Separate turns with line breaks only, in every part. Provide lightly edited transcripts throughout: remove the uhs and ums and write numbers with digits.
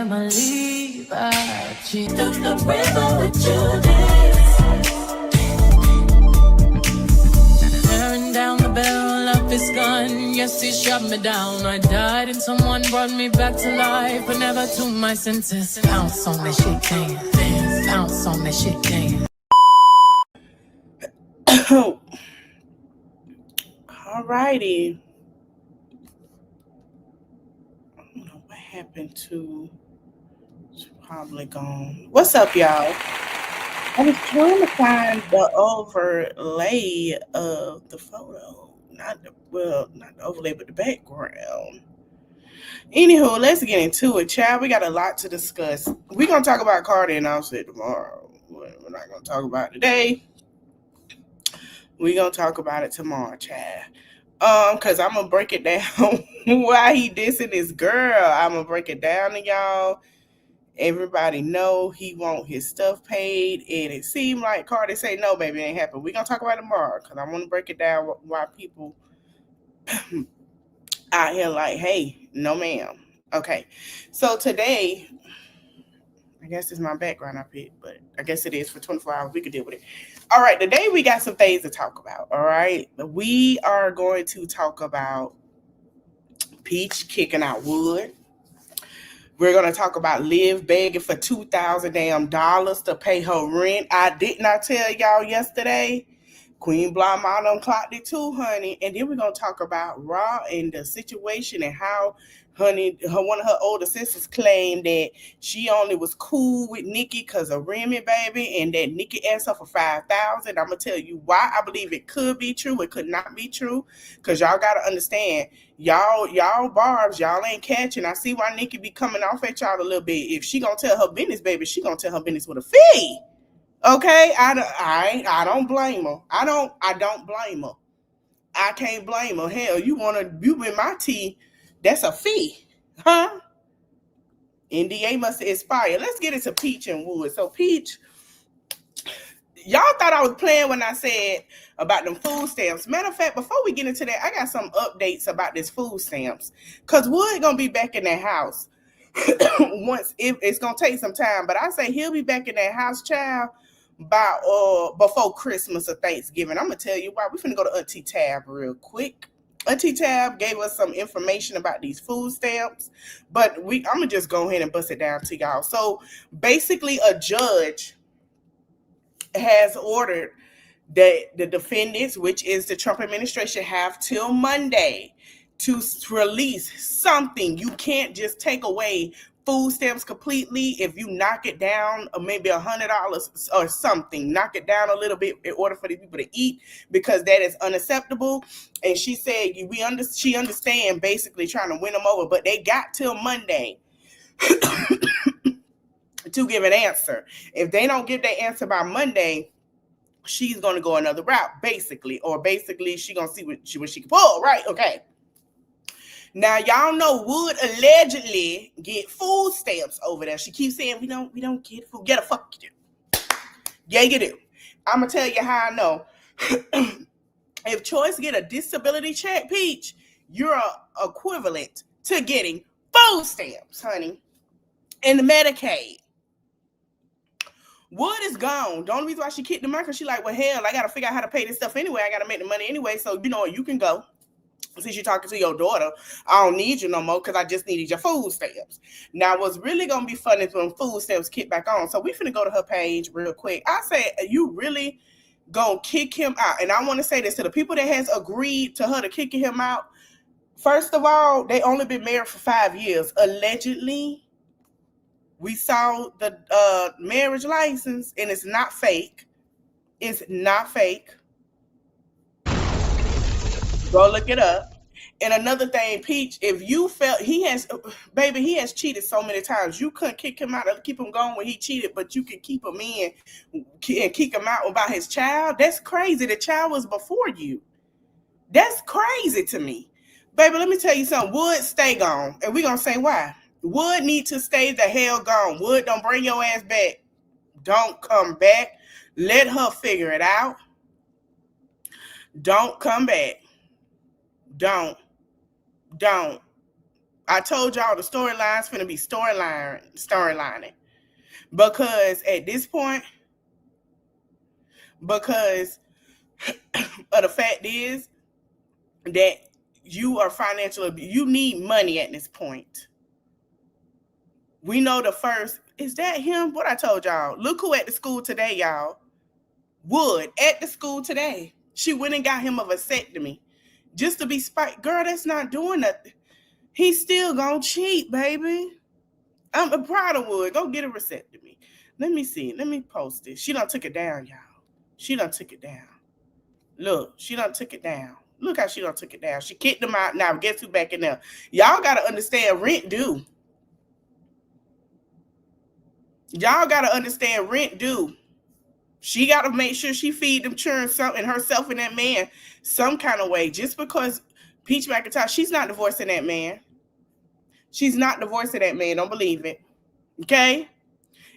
family, but she took the river with Judas. Tearing down the barrel of his gun, yes, he shot me down. I died and someone brought me back to life, but never to my senses. Bounce on that shit, damn. Bounce on that shit, damn.
Alrighty. I don't know what happened to. It's probably gone. What's up, y'all? I was trying to find the overlay of the photo. Not the overlay, but the background. Anywho, let's get into it, child. We got a lot to discuss. We're gonna talk about Cardi and Offset tomorrow. We're not gonna talk about it today. We're gonna talk about it tomorrow, child. Cause I'm gonna break it down why he dissing this girl. I'm gonna break it down to y'all. Everybody know he want his stuff paid, and it seemed like Cardi say no, baby, it ain't happen. We're gonna talk about it tomorrow, cause I want to break it down why people out here like, hey, no ma'am. Okay, so today, I guess it's my background I picked, but I guess it is for 24 hours. We could deal with it. All right, today we got some things to talk about. All right, we are going to talk about Peach kicking out Wood. We're going to talk about Liv begging for $2,000 damn dollars to pay her rent. I did not tell y'all yesterday. Queen Blonde Mom clocked it too, honey. And then we're going to talk about Raw and the situation and how, honey, one of her older sisters claimed that she only was cool with Nikki because of Remy, baby, and that Nikki asked her for $5,000. I'm going to tell you why I believe it could be true. It could not be true, because y'all got to understand, y'all barbs, y'all ain't catching. I see why Nikki be coming off at y'all a little bit. If she going to tell her business, baby, she going to tell her business with a fee. Okay, I don't blame her. I don't blame her. I can't blame her. Hell, you in my tea, that's a fee, huh? NDA must expire. Let's get into Peach and Wood. So Peach, y'all thought I was playing when I said about them food stamps. Matter of fact, before we get into that, I got some updates about this food stamps, because Wood gonna be back in that house. Once it's gonna take some time, but I say he'll be back in that house, child, by before Christmas or Thanksgiving. I'm gonna tell you why. We're finna go to Auntie Tab real quick. Auntie Tab gave us some information about these food stamps, but I'm gonna just go ahead and bust it down to y'all. So basically, a judge has ordered that the defendants, which is the Trump administration, have till Monday to release something. You can't just take away food stamps completely. If you knock it down, or maybe $100 or something, knock it down a little bit in order for these people to eat, because that is unacceptable. And she said she understand basically trying to win them over, but they got till Monday to give an answer. If they don't give their answer by Monday, she's going to go another route, basically. Or basically, she's going to see what she can pull, right? Okay. Now, y'all know Wood allegedly get food stamps over there. She keeps saying, we don't get food. Get a fuck you do. Yeah, you do. I'm going to tell you how I know. If Choice get a disability check, Peach, you're equivalent to getting food stamps, honey, and the Medicaid. Wood is gone. The only reason why she kicked the market, she like, well, hell, I got to figure out how to pay this stuff anyway. I got to make the money anyway. So, you can go. Since you're talking to your daughter, I don't need you no more, because I just needed your food stamps. Now, what's really going to be funny is when food stamps kick back on. So we finna go to her page real quick. I said, you really going to kick him out? And I want to say this to the people that has agreed to her to kicking him out. First of all, they only been married for 5 years. Allegedly, we saw the marriage license, and it's not fake. It's not fake. Go look it up. And another thing, Peach, if you felt he has cheated so many times, you couldn't kick him out or keep him going when he cheated, but you can keep him in and kick him out about his child. That's crazy. The child was before you. That's crazy to me. Baby, let me tell you something. Wood, stay gone. And we're going to say why. Wood need to stay the hell gone. Wood, don't bring your ass back. Don't come back. Let her figure it out. Don't come back. Don't. I told y'all the storyline's finna be storylining. Because at this point, because of the fact is that you are financially, you need money at this point. We know the first, is that him? What I told y'all. Look who at the school today, y'all. Wood at the school today. She went and got him a vasectomy just to be spiked. Girl, that's not doing nothing. He's still gonna cheat, baby. I'm proud of Wood. Go get a vasectomy. Let me see. Let me post it. She done took it down, y'all. She done took it down. Look, she done took it down. Look how she done took it down. She kicked him out. Now guess who back in there? Y'all gotta understand rent due. Y'all gotta understand rent due. She gotta make sure she feed them children and herself and that man some kind of way. Just because Peach McIntyre, she's not divorcing that man. She's not divorcing that man. Don't believe it. Okay?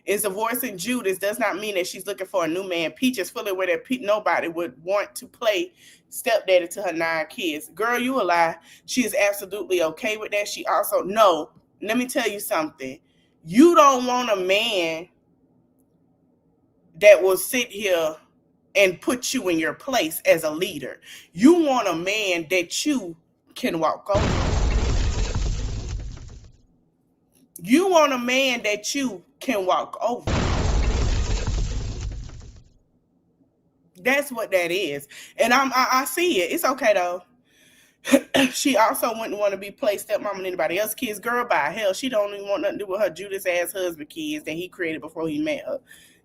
Is divorcing Judas does not mean that she's looking for a new man. Peach is fully aware that nobody would want to play stepdaddy to her 9 kids. Girl, you a lie. She is absolutely okay with that. She also, no, let me tell you something. You don't want a man that will sit here and put you in your place as a leader. You want a man that you can walk over. You want a man that you can walk over. That's what that is. And I see it. It's okay though. She also wouldn't want to be placed stepmom and anybody else's kids. Girl, by hell, she don't even want nothing to do with her Judas ass husband kids that he created before he met her.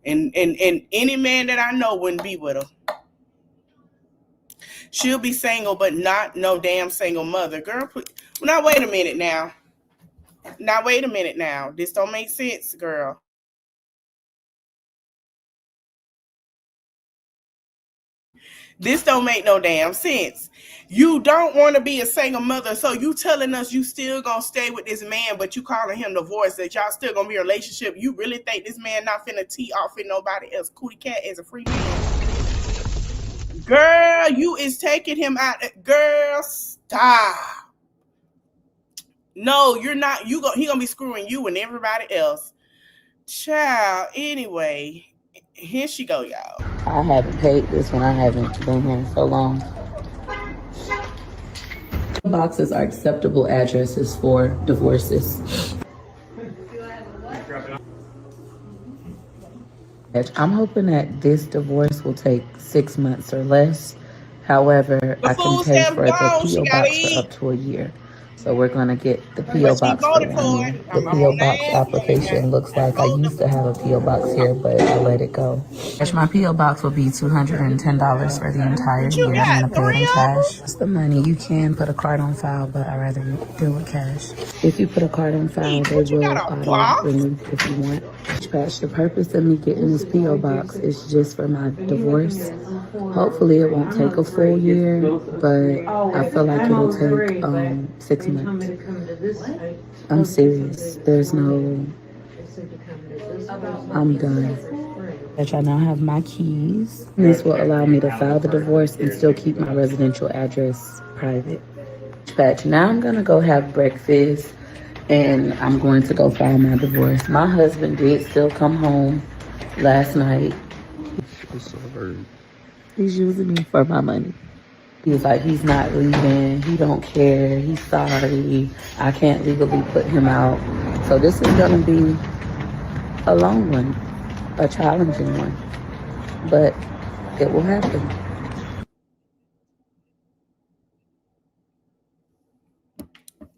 And any man that I know wouldn't be with her. She'll be single, but not no damn single mother. Girl, now wait a minute now. Now wait a minute now. This don't make sense, girl. This don't make no damn sense. You don't want to be a single mother, so you telling us you still gonna stay with this man, but you calling him divorced, that y'all still gonna be in a relationship. You really think this man not finna tee off in nobody else cootie cat as a free man? Girl, you is taking him out. Girl, stop. No, you're not. He gonna be screwing you and everybody else. Child, anyway, here she go, y'all.
I haven't paid this one. I haven't been here so long. Boxes are acceptable addresses for divorces. I'm hoping that this divorce will take 6 months or less. However,
The
I can
food
pay
stamps
for the
gone. She
P.O.
gotta
box for
eat.
up to a year. So we're going to get the
But
P.O.
she
box for
voted
1
for
year.
it.
The
I'm
P.O.
on
box
that
application looks like I used to have a P.O. box here, but I let it go. My P.O. box will be $210 for the entire
But you
year. I'm
got
going to pay it
3
in
of them?
cash. That's the money. You can put a card on file, but I'd rather you do it cash. If you put a card on file, they
What you
will
got, a
auto
box?
renew if you want. Patch, the purpose of me getting this P.O. box is just for my divorce. Hopefully it won't take a full year, but I feel like it'll take 6 months. I'm serious. There's no, I'm done. That I now have my keys. This will allow me to file the divorce and still keep my residential address private. Dispatch. Now I'm gonna go have breakfast and I'm going to go file my divorce. My husband did still come home last night. He's using me for my money. He's like, he's not leaving. He don't care. He's sorry. I can't legally put him out. So this is gonna be a long one, a challenging one, but it will happen.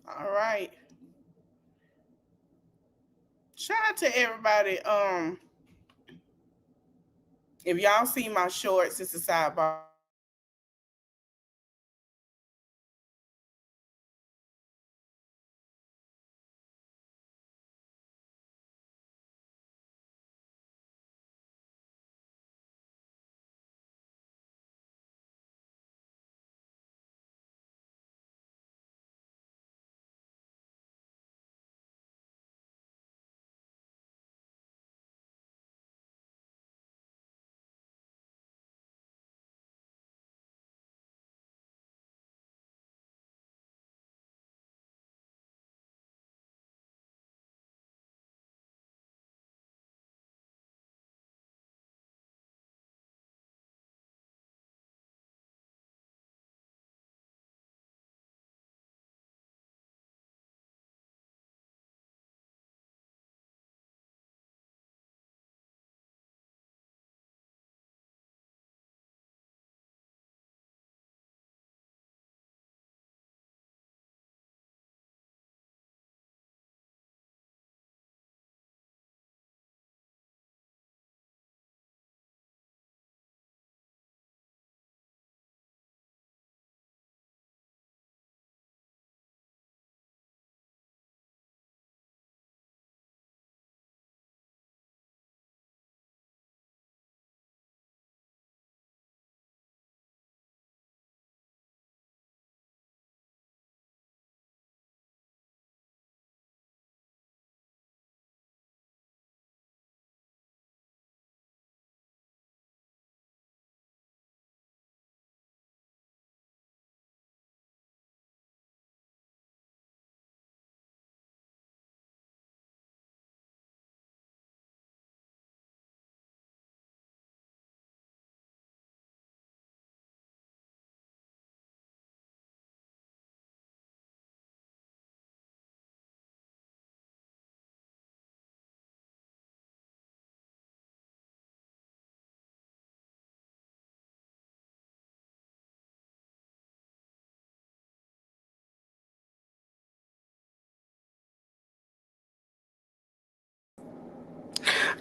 All right. Shout out to everybody. If y'all see my shorts, it's a sidebar.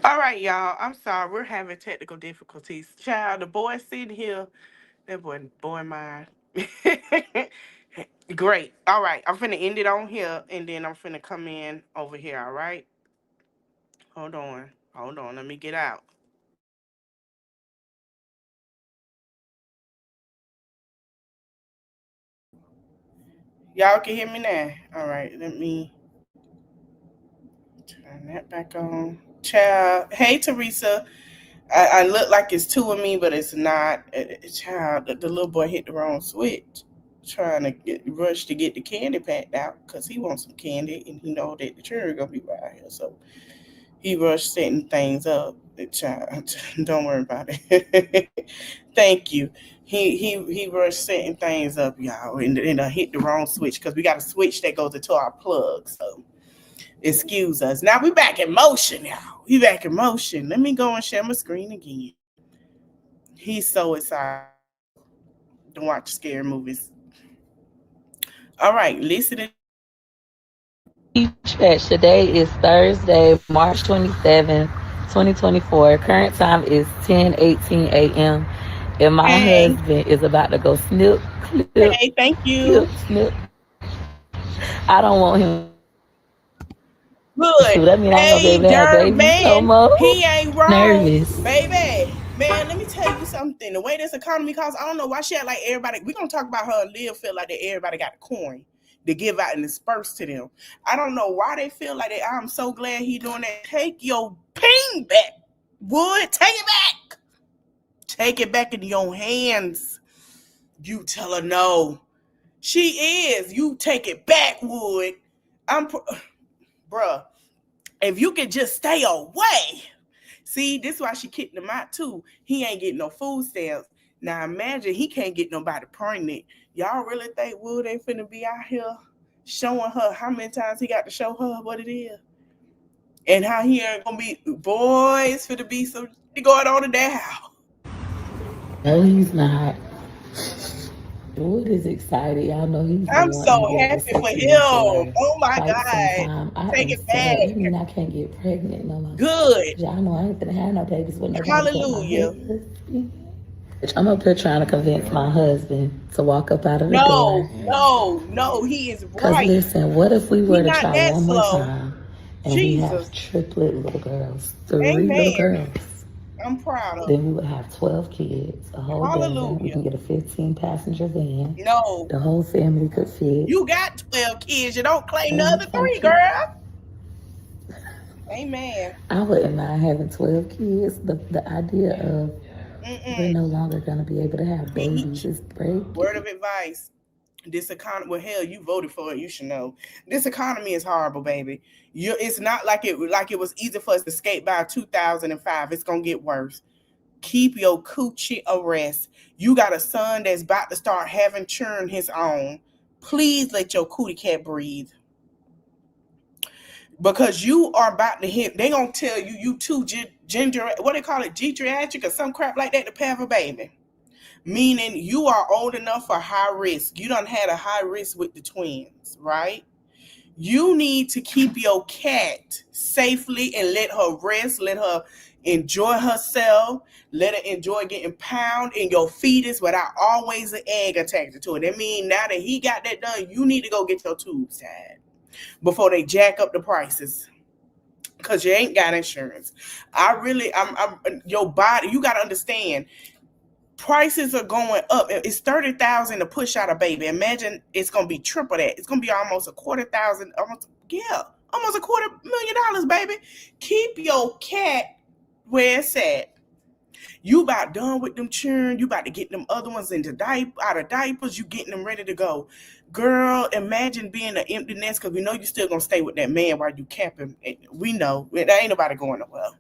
All right, y'all. I'm sorry. We're having technical difficulties. Child, the boy sitting here. That boy mine. Great. All right. I'm finna end it on here and then I'm finna come in over here. All right. Hold on. Hold on. Let me get out. Y'all can hear me now. All right. Let me turn that back on. Child. Hey, Teresa. I look like it's two of me, but it's not. Child, the little boy hit the wrong switch, trying to rush to get the candy packed out because he wants some candy and he know that the children gonna be right here. So he rushed setting things up. Child, don't worry about it. Thank you. He rushed setting things up, y'all, and hit the wrong switch because we got a switch that goes into our plug. So excuse us. Now we back in motion, y'all. We back in motion. Let me go and share my screen again. He's so excited to watch scary movies. All right, listen.
Church. Today is Thursday, March 27th, 2024. Current time is 10:18 a.m. And my
Hey,
husband is about to go snip, clip,
hey, thank
clip,
you.
snip. I don't want him to.
Good.
That means I ain't gonna be
Hey,
able to have
Dirt
babies no
man,
more.
he ain't wrong,
Nervous.
baby. Man, let me tell you something. The way this economy costs, I don't know why she had like everybody. We're gonna talk about her and Liv feel like that everybody got a coin to give out and disperse to them. I don't know why they feel like that. I'm so glad he doing that. Take your ping back, Wood. Take it back. Take it back in your hands. You tell her no. She is. You take it back, Wood. Bruh. If you could just stay away. See, this is why she kicked him out too. He ain't getting no food stamps. Now imagine he can't get nobody pregnant. Y'all really think Wood ain't finna be out here showing her how many times he got to show her what it is? And how he ain't gonna be boys finna be some going on in that house.
No, he's not. Wood is excited. Y'all know he's been
I'm so
wanting to get a
happy for
vasectomy
him.
for
Oh my
quite some
God.
time. I
Take
am
it
so happy. That
back.
means I can't get pregnant no more.
Good.
Y'all know I ain't gonna have no babies with nobody but my
Hallelujah.
husband. I'm up here trying to convince my husband to walk up out of the
No,
door.
no, no, he is
Cause
right.
listen, what if we
He
were to
not
try
that
one more
slow.
time and we have
Jesus.
triplet little girls, three little
Amen.
girls?
I'm proud of
Then we
him.
would have 12 kids, a whole dozen. We
Hallelujah.
can get a 15 passenger van.
No,
The whole family could fit
you got 12 kids. You don't claim the other
35
three,
kids.
girl. Amen.
I wouldn't mind having 12 kids. The idea of we're
Mm-mm.
no longer going to be able to have babies is
Word
breaking.
of advice. This economy, well, hell, you voted for it. You should know. This economy is horrible, baby. It's not like it was easy for us to skate by 2005. It's gonna get worse. Keep your coochie a rest. You got a son that's about to start having churn his own. Please let your cootie cat breathe. Because you are about to hit, they gonna tell you too ginger, what they call it, geriatric or some crap like that to have a baby. Meaning you are old enough for high risk. You done had a high risk with the twins, right? You need to keep your cat safely and let her rest, let her enjoy herself, let her enjoy getting pound in your fetus without always an egg attached to it. That means now that he got that done, you need to go get your tubes tied before they jack up the prices because you ain't got insurance. I'm your body. You got to understand. Prices are going up. It's 30,000 to push out a baby. Imagine it's gonna be triple that. It's gonna be almost a quarter thousand. Almost a $250,000, baby. Keep your cat where it's at. You about done with them churn. You about to get them other ones out of diapers. You getting them ready to go. Girl, imagine being an empty nest because we know you still gonna stay with that man while you camping. We know there ain't nobody going nowhere.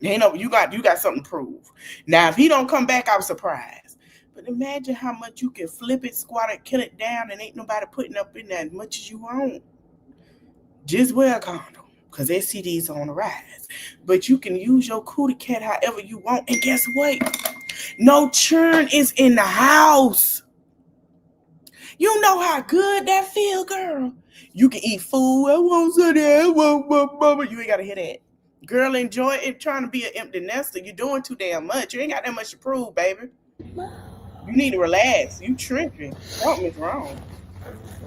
You got something to prove. Now, if he don't come back, I'm surprised. But imagine how much you can flip it, squat it, kill it down, and ain't nobody putting up in there as much as you want. Just wear a condom, because STDs are on the rise. But you can use your cootie cat however you want. And guess what? No churn is in the house. You know how good that feel, girl. You can eat food. I want some of that. I want, mama. You ain't got to hear that. Girl, enjoy it. Trying to be an empty nester. You're doing too damn much. You ain't got that much to prove, baby. You need to relax. You tripping. Something is wrong.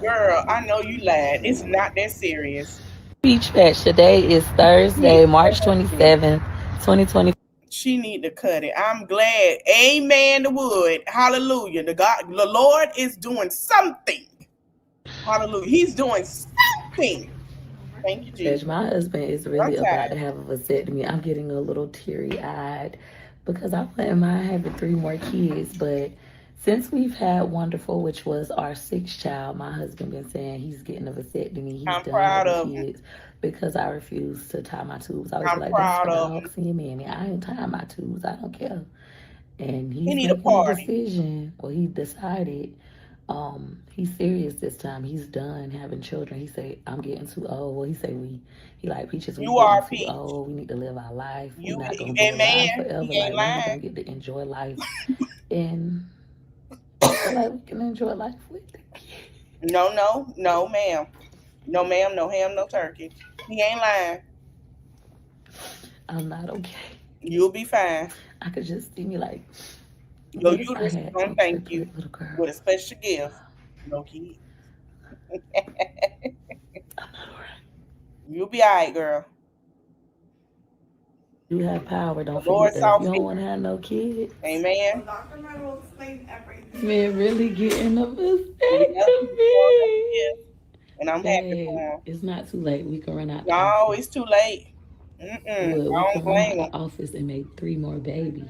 Girl, I know you lied. It's not that serious.
Peach Patch. Today is
She need
Thursday,
to
March
cut it.
27th, 2020.
She need to cut it. I'm glad. Amen to wood. Hallelujah. The Lord is doing something. Hallelujah. He's doing something. Thank you, Jesus.
My husband is
I'm
really about
tired.
to have a vasectomy. I'm getting a little teary eyed because I wouldn't mind having three more kids. But since we've had Wonderful, which was our sixth child, my husband been saying he's getting a vasectomy. He's
I'm
done
proud
having
of him.
kids because I refuse to tie my tubes. I always be
I'm
like, that's for
proud of him.
dogs and your mammy. I ain't tying my tubes. I don't care. And
He
he's
need a
making a
party.
decision. Well, he decided he's serious this time. He's done having children. He said, I'm getting too old. Well, he say we. He like, Peaches, we
You are
getting
a
too
peach.
old. We need to live our life. We not
You
gonna be alive
amen.
forever.
He ain't
Like, when we
lying.
gonna get to enjoy life? And I feel like we can enjoy life with the kids.
No, ma'am. No, ma'am, no ham, no turkey. He ain't lying.
I'm not okay.
You'll be fine.
I could just see me like,
Your
what if I
uterus is
had
gonna
three
thank you
triplet little
with a
girls?
special gift. No kid.
I'm not alright.
You'll be all right, girl.
You have power.
The
Don't
Lord
forget that. If
saw
you don't
fit.
want to have no kids,
Amen.
man, really getting a
Yeah, he's showing up
vasectomy.
here, and I'm happy
Babe,
for him.
it's not too late. We can run out the
No,
office.
it's too late. I
Look, we
don't
can run
blame
out
him.
the office and make three more babies.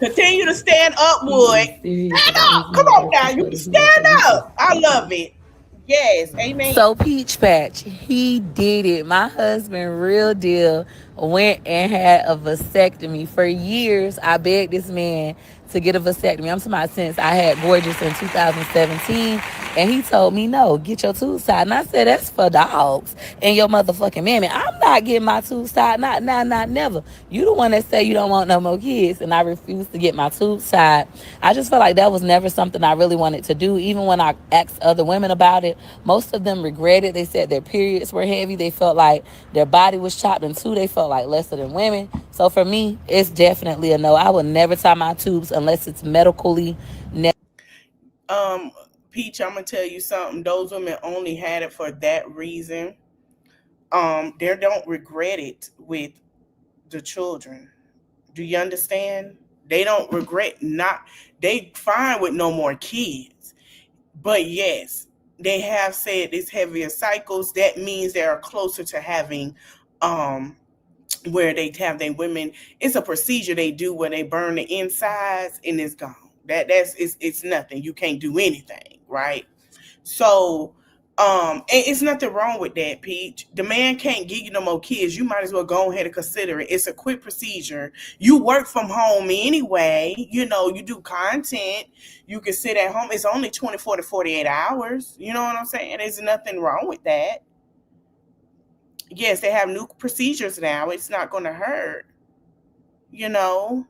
Continue to stand up,
He
Wood.
is serious
Stand
about his
up. Come
no
on
birth
now. You
control. This man
stand
say he is
up. I love
taking it.
it. Yes. Amen.
So Peach Patch, he did it. My husband, real deal, went and had a vasectomy. For years, I begged this man to get a vasectomy. I'm talking about since I had Gorgeous in 2017. And he told me, no, get your tubes tied. And I said, that's for dogs and your motherfucking mammy. I'm not getting my tubes tied. Not, never. You the one that say you don't want no more kids. And I refused to get my tubes tied. I just felt like that was never something I really wanted to do. Even when I asked other women about it, most of them regretted. They said their periods were heavy. They felt like their body was chopped in two. They felt like lesser than women. So for me, it's definitely a no. I would never tie my tubes unless it's medically necessary.
Um, Peach, I'm gonna tell you something. Those women only had it for that reason. They don't regret it with the children. Do you understand? They don't regret not. They fine with no more kids. But yes, they have said it's heavier cycles. That means they are closer to having um where they have their women. It's a procedure they do where they burn the insides and it's gone. That's it's nothing. You can't do anything, right? So and it's nothing wrong with that, Peach. The man can't give you no more kids. You might as well go ahead and consider it. It's a quick procedure. You work from home anyway. You know, you do content. You can sit at home. It's only 24 to 48 hours. You know what I'm saying? There's nothing wrong with that. Yes, they have new procedures now. It's not going to hurt. You know,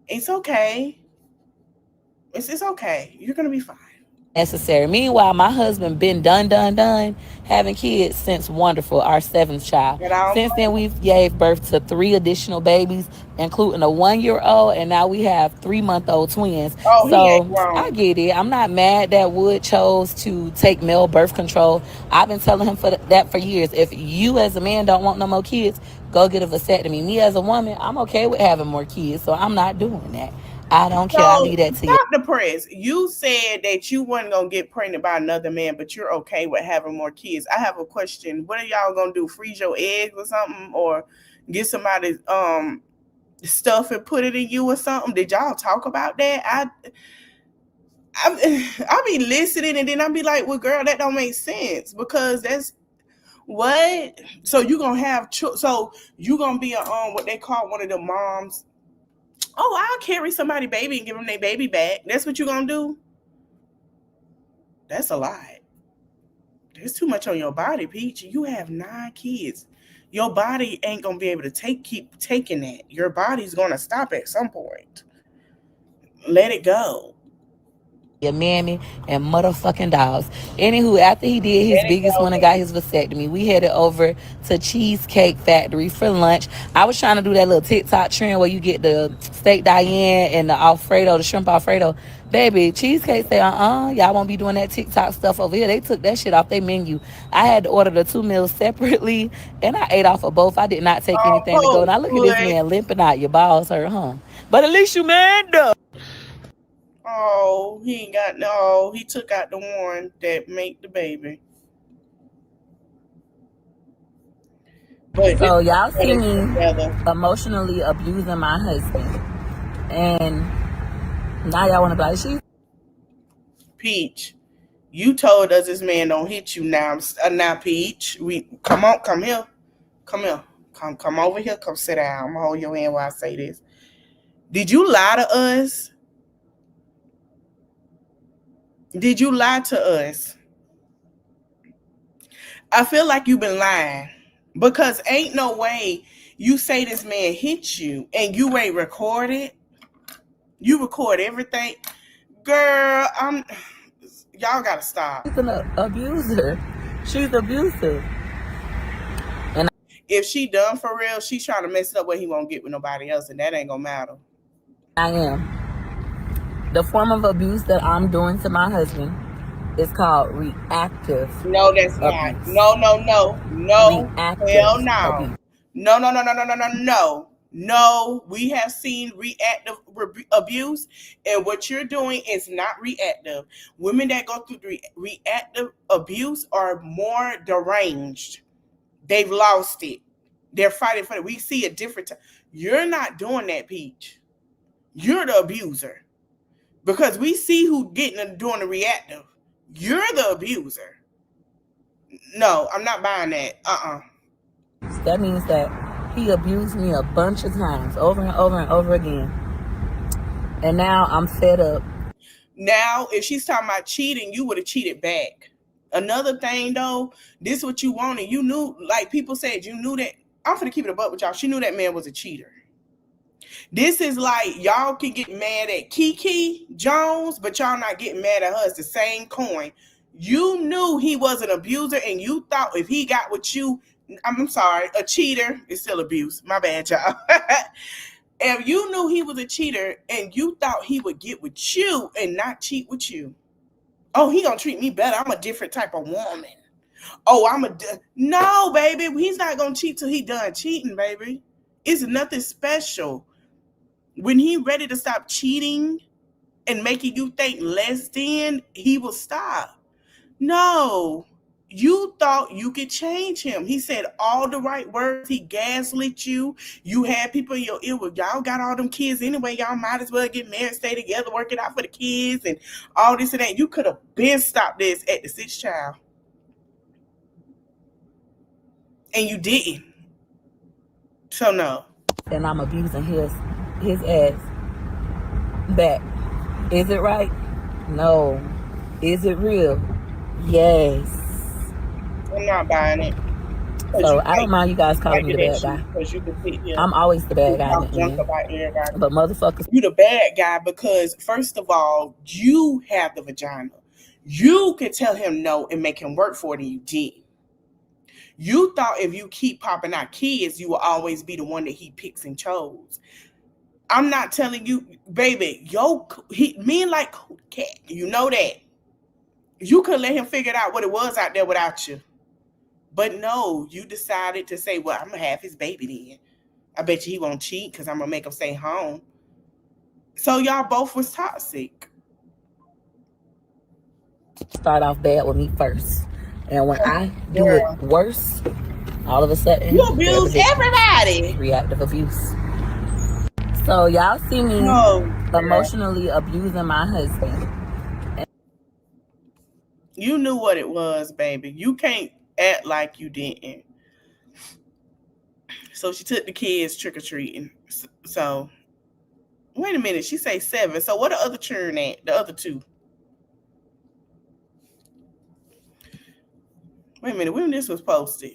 it's okay. It's okay. You're going to be fine.
Necessary. Meanwhile, my husband been done having kids since Wonderful, our seventh child.
And I don't
Since then,
blame
we've gave birth to three additional babies, including a 1 year old, and now we have 3 month old twins.
Oh, he ain't
So I
wrong.
get it. I'm not mad that Wood chose to take male birth control. I've been telling him that for years. If you as a man don't want no more kids, go get a vasectomy. Me as a woman, I'm okay with having more kids, so I'm not doing that. I don't care. I leave
So
that to you.
stop the press. You said that you weren't gonna get pregnant by another man, but you're okay with having more kids. I have a question. What are y'all gonna do? Freeze your eggs or something, or get somebody stuff and put it in you or something? Did y'all talk about that? I be listening and then I be like, well, girl, that don't make sense because that's what. So you gonna have so you gonna be a what they call one of the moms. Oh, I'll carry somebody baby and give them their baby back. That's what you gonna do? That's a lot. There's too much on your body, Peach. You have 9 kids. Your body ain't gonna be able to keep taking that. Your body's gonna stop at some point. Let it go.
your mammy and motherfucking dogs. Anywho, after he did his
Let it
biggest
go,
one and got
baby.
his vasectomy, we headed over to Cheesecake Factory for lunch. I was trying to do that little TikTok trend where you get the steak Diane and the Alfredo, the shrimp Alfredo. Baby, Cheesecake say, y'all won't be doing that TikTok stuff over here. They took that shit off their menu. I had to order the 2 meals separately, and I ate off of both. I did not take anything to go.
Oh,
Now look at this
good.
man limping out. Your balls hurt, huh? But at least you manned up.
Oh, he ain't got no. He took out the one that make the baby. But this
So
is
y'all see
better
me
together.
emotionally abusing my husband, and now y'all want to be like, she's
Peach, you told us this man don't hit you now. Now, Peach, we come on, come here, come here, come over here, come sit down. I'm gonna hold your hand while I say this. Did you lie to us? Did you lie to us? I feel like you've been lying because ain't no way you say this man hit you and you ain't recorded. You record everything, girl. Y'all gotta stop.
an abuser. She's abusive, and
If she done for real, she's trying to mess it up where he won't get with nobody else, and that ain't gonna matter.
I am. The form of abuse that I'm doing to my husband is called reactive
No, that's not.
abuse.
No, no, no, no.
Reactive
Hell no.
abuse.
No, no, no, no, no, no, no, no. No, we have seen reactive abuse, and what you're doing is not reactive. Women that go through reactive abuse are more deranged. They've lost it. They're fighting for it. We see a different time. You're not doing that, Peach. You're the abuser because we see who getting doing the reactive. You're the abuser. No, I'm not buying that.
That means that he abused me a bunch of times, over and over and over again. And now I'm fed up.
Now, if she's talking about cheating, you would have cheated back. Another thing, though, this is what you wanted. You knew, like people said, you knew that. I'm finna keep it up with y'all. She knew that man was a cheater. This is like y'all can get mad at Kiki Jones, but y'all not getting mad at her. It's the same coin. You knew he was an abuser, and you thought if he got with you, I'm sorry, a cheater is still abuse. My bad, y'all. If you knew he was a cheater and you thought he would get with you and not cheat with you, oh, he gonna treat me better. I'm a different type of woman. Oh, no, baby. He's not gonna cheat till he done cheating, baby. It's nothing special. When he ready to stop cheating and making you think less than, he will stop. No, you thought you could change him. He said all the right words. He gaslit you. You had people in your ear. Well, y'all got all them kids anyway. Y'all might as well get married, stay together, work it out for the kids, and all this and that. You could have been stopped this at the sixth child, and you didn't. So no.
And I'm abusing his ass back. Is it right? No. Is it real? Yes.
I'm not buying it. Because
So I don't mind you guys calling me the bad
that's
guy.
you. Because you can sit here
I'm always the bad
and
guy in
talk
the
junk
end.
about everybody.
But motherfuckers,
You the bad guy because first of all, you have the vagina. You can tell him no and make him work for it, and you did. You thought if you keep popping out kids, you will always be the one that he picks and chose. I'm not telling you, baby, men like cat. You know that. You could let him figure out what it was out there without you. But no, you decided to say, well, I'm going to have his baby then. I bet you he won't cheat because I'm going to make him stay home. So y'all both was toxic.
start off bad with me first. And when I do it
Girl,
worse, all of a
you
sudden, they're the
abuse
victims.
everybody.
Reactive abuse. So y'all see me
Oh, girl.
emotionally abusing my husband.
You knew what it was, baby. You can't act like you didn't. So she took the kids trick-or-treating. So, wait a minute. She say 7. So what the other children at? The other 2. Wait a minute. When this was posted?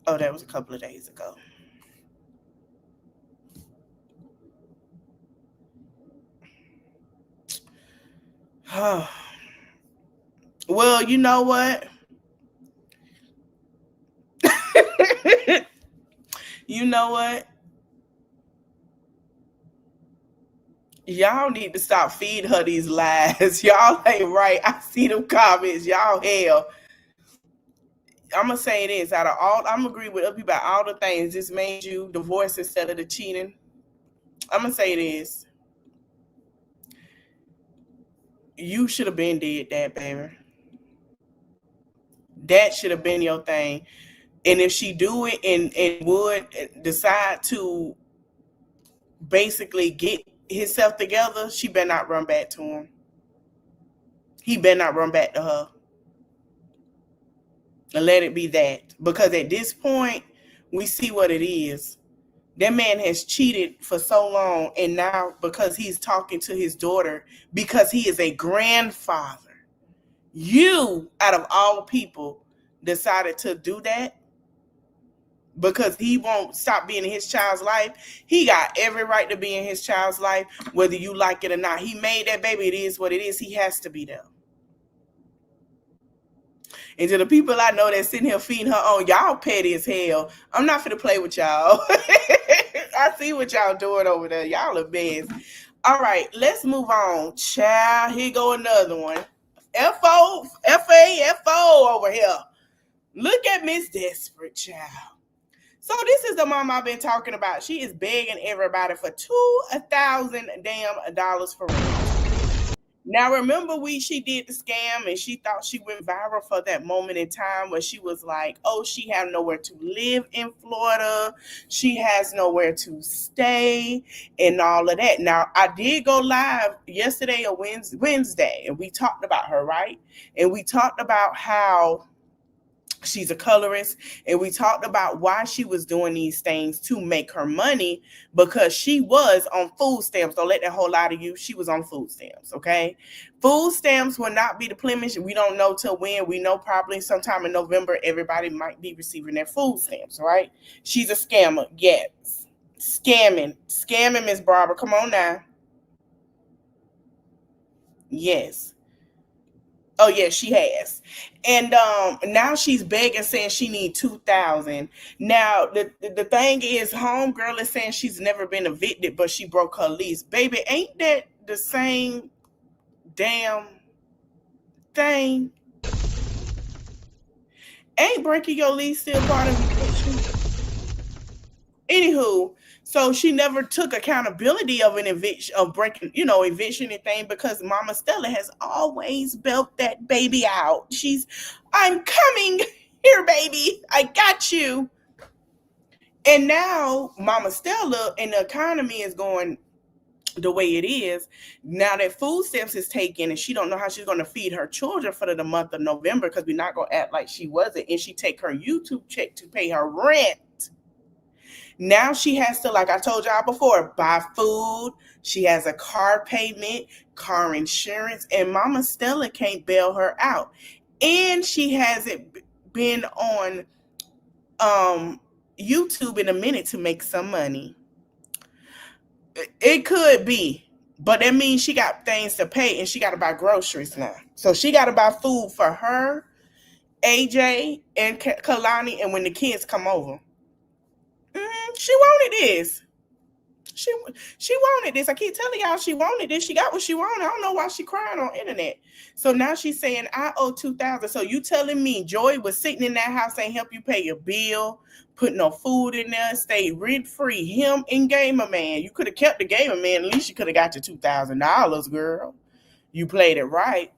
Oh, that was a couple of days ago. Well, you know what? You know what? Y'all need to stop feeding her these lies. Y'all ain't right. I see them comments. Y'all hell. I'm gonna say this. Out of all, I'm agree with other people about all the things this made you divorce instead of the cheating. I'm gonna say this. You should have been did that, baby. That should have been your thing. And if she do it and would decide to basically get himself together, she better not run back to him. He better not run back to her. And let it be that. Because at this point, we see what it is. That man has cheated for so long, and now because he's talking to his daughter, because he is a grandfather, you, out of all people, decided to do that because he won't stop being in his child's life. He got every right to be in his child's life, whether you like it or not. He made that baby. It is what it is. He has to be there. And to the people I know that's sitting here feeding her on, y'all petty as hell. I'm not finna play with y'all. I see what y'all doing over there. Y'all are best. All right, let's move on. Child, here go another one. F-O, F-A-F-O over here. Look at Miss Desperate, child. So this is the mom I've been talking about. She is begging everybody for $2,000 for rent. Now remember she did the scam and she thought she went viral for that moment in time where she was like, oh, she had nowhere to live in Florida. She has nowhere to stay and all of that. Now I did go live yesterday or Wednesday and we talked about her, right? And we talked about how she's a colorist, and we talked about why she was doing these things to make her money because she was on food stamps. Don't let that whole lie to you. She was on food stamps, okay? Food stamps will not be the plemish. We don't know till when. We know probably sometime in November everybody might be receiving their food stamps, right? She's a scammer, yes. Scamming, Miss Barbara. Come on now. Yes. Oh yeah, she has. And now she's begging, saying she need 2,000. Now the thing is, homegirl is saying she's never been evicted, but she broke her lease. Baby, ain't that the same damn thing? Ain't breaking your lease still part of eviction? Anywho, so she never took accountability of an eviction, of breaking, eviction and thing, because Mama Stella has always built that baby out. I'm coming here, baby. I got you. And now Mama Stella and the economy is going the way it is. Now that food stamps is taken and she don't know how she's going to feed her children for the month of November, because we're not going to act like she wasn't. And she take her YouTube check to pay her rent. Now she has to, like I told y'all before, buy food. She has a car payment, car insurance, and Mama Stella can't bail her out. And she hasn't been on YouTube in a minute to make some money. It could be, but that means she got things to pay and she got to buy groceries now. So she got to buy food for her, AJ, and Kalani, and when the kids come over. She wanted this. She wanted this. I keep telling y'all she wanted this. She got what she wanted. I don't know why she crying on internet. So now she's saying I owe 2,000. So you telling me Joy was sitting in that house ain't help you pay your bill, put no food in there, stay rent free. Him and Gamer Man. You could have kept the Gamer Man. At least you could have got your $2,000, girl. You played it right.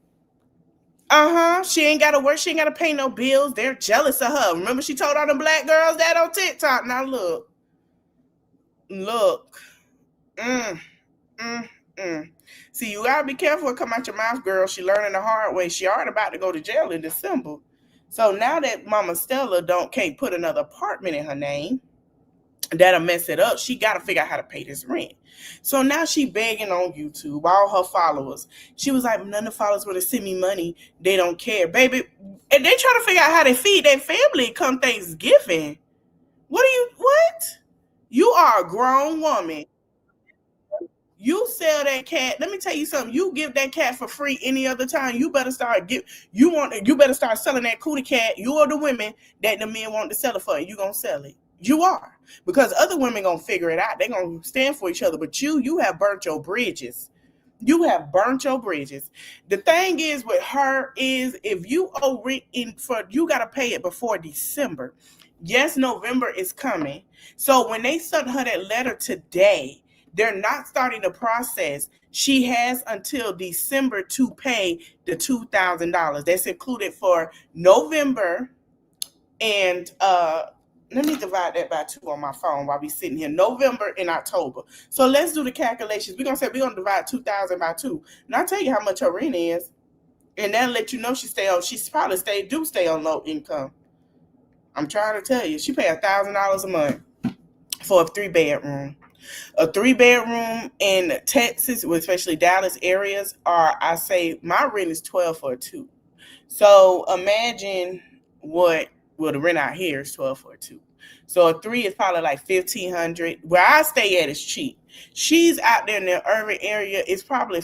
She ain't got to work. She ain't got to pay no bills. They're jealous of her. Remember she told all them black girls that on TikTok. Now look. See, you gotta be careful what come out your mouth, girl. She learning the hard way. She already about to go to jail in December. So now that Mama Stella can't put another apartment in her name, that'll mess it up. She gotta figure out how to pay this rent. So now she begging on YouTube, all her followers. She was like, none of the followers want to send me money. They don't care, baby. And they trying to figure out how to feed their family come Thanksgiving. What? You are a grown woman. You sell that cat. Let me tell you something. You give that cat for free any other time. You better start you better start selling that cootie cat. You are the women that the men want to sell it for. You gonna sell it. You are. Because other women gonna figure it out. They gonna stand for each other. But you have burnt your bridges. You have burnt your bridges. The thing is with her is if you owe rent in for you gotta pay it before December. Yes, November is coming. So when they sent her that letter today, they're not starting the process. She has until December to pay the $2,000. That's included for November and let me divide that by 2 on my phone while we sitting here. November and October. So let's do the calculations. We're gonna divide 2,000 by 2. And I'll tell you how much her rent is. And that'll let you know she's probably stay on low income. I'm trying to tell you, she pay $1,000 a month for a 3-bedroom. A 3-bedroom in Texas, especially Dallas areas, I say my rent is 12 for a 2. So imagine the rent out here is 12 for a 2. So a 3 is probably like 1,500. Where I stay at is cheap. She's out there in the urban area, it's probably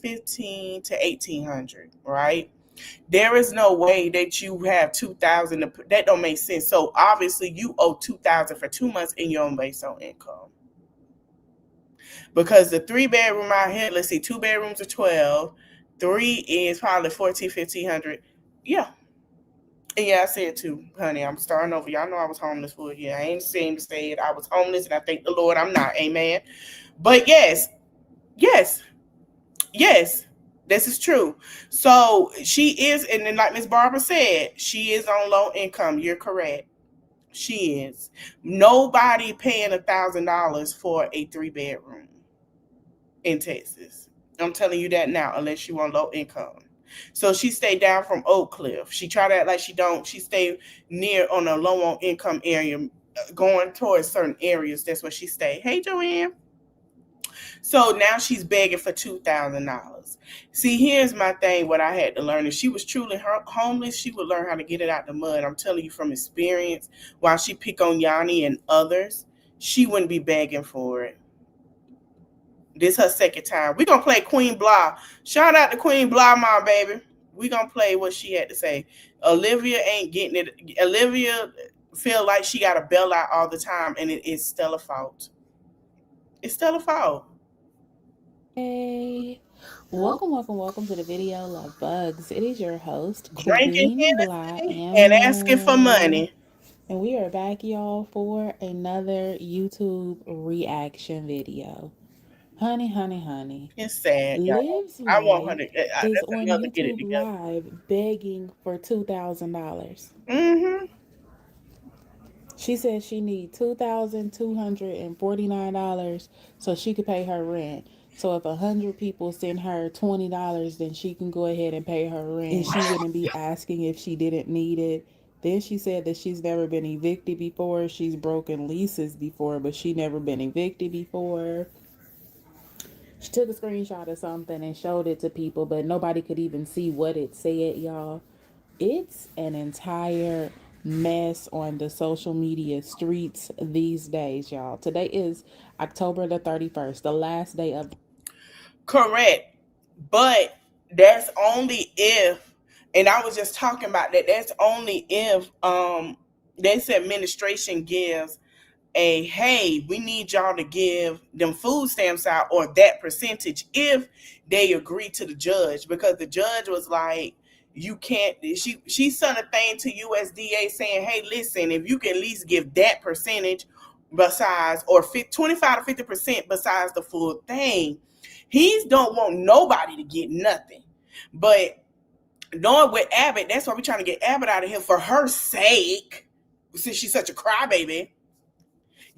1,500 to 1,800, right? There is no way that you have 2,000. That don't make sense. So obviously you owe 2,000 for 2 months in your own base on income. Because the 3-bedroom out here, let's see, 2 bedrooms are 12. 3 is probably 1,400, 1,500. Yeah. And yeah, I said too, honey, I'm starting over. Y'all know I was homeless for a year. I ain't ashamed to say it. I was homeless, and I thank the Lord I'm not. Amen. But yes, this is true. So she is, and then like Miss Barbara said, she is on low income. You're correct. She is. Nobody paying $1,000 for a 3-bedroom in Texas. I'm telling you that now, unless you on low income. So she stayed down from Oak Cliff. She tried to act like she don't. She stayed near on a low on income area, going towards certain areas. That's where she stayed. Hey, Joanne. So now she's begging for $2,000. See, here's my thing. What I had to learn: if she was truly homeless, she would learn how to get it out the mud. I'm telling you from experience. While she pick on Yanni and others, she wouldn't be begging for it. This her second time. We're going to play Queen Blah. Shout out to Queen Blah, my baby. We're going to play what she had to say. Olivia ain't getting it. Olivia feel like she got a bailout all the time, and it's Stella's fault. It's Stella's fault.
Hey, welcome to the video, Love Bugs. It is your host,
Drinking
Queen Blah
and asking for money.
And we are back, y'all, for another YouTube reaction video. Honey.
It's sad, y'all.
Liv's
I want her
wife
to.
is
That's
on
another get it
YouTube
together.
Live begging for $2,000.
Mm-hmm.
She says she needs $2,249 so she could pay her rent. So if 100 people send her $20, then she can go ahead and pay her rent. And she wouldn't be asking if she didn't need it. Then she said that she's never been evicted before. She's broken leases before, but she never been evicted before. She took a screenshot of something and showed it to people, but nobody could even see what it said, y'all. It's an entire mess on the social media streets these days, y'all. Today is October the 31st, the last day of.
Correct. But that's only if, and I was just talking about that, that's only if this administration gives a, hey, we need y'all to give them food stamps out or that percentage if they agree to the judge, because the judge was like, you can't, she sent a thing to USDA saying, hey, listen, if you can at least give that percentage besides, or 25 to 50% besides the full thing, he don't want nobody to get nothing. But knowing with Abbott, that's why we're trying to get Abbott out of here for her sake, since she's such a crybaby.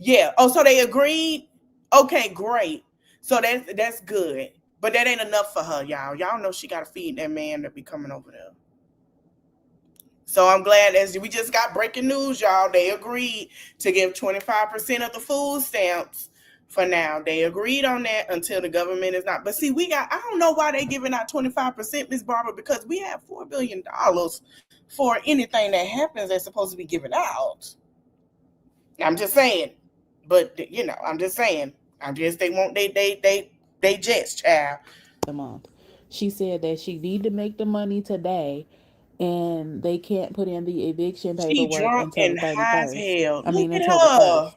Yeah. Oh, so they agreed? Okay, great. So that's good. But that ain't enough for her, y'all. Y'all know she got to feed that man that be coming over there. So I'm glad, as we just got breaking news, y'all, they agreed to give 25% of the food stamps for now. They agreed on that until the government is not. But see, I don't know why they giving out 25%, Ms. Barbara, because we have $4 billion for anything that happens that's supposed to be given out. I'm just saying. But, I'm just saying. They They jets, child.
a month. She said that she need to make the money today, and they can't put in the eviction
She
paperwork
drunk
until the
and high as
31st.
hell.
I
Look
mean,
at
until the
her.
1st.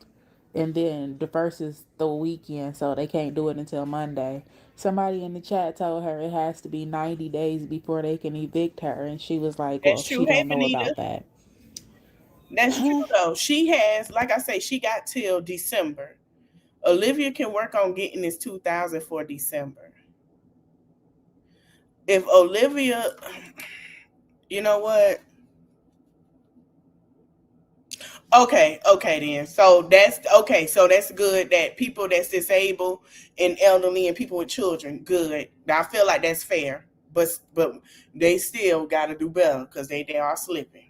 And then the 1st is the weekend, so they can't do it until Monday. Somebody in the chat told her it has to be 90 days before they can evict her, and she was like, well,
That's true.
she
Hey,
don't know
Benita.
about that.
That's true though. She has, like I say, she got till December. Olivia can work on getting this 2,000 for December. If Olivia, you know what? Okay then. So that's okay. So that's good that people that's disabled and elderly and people with children, good. I feel like that's fair. But they still gotta do better because they are slipping.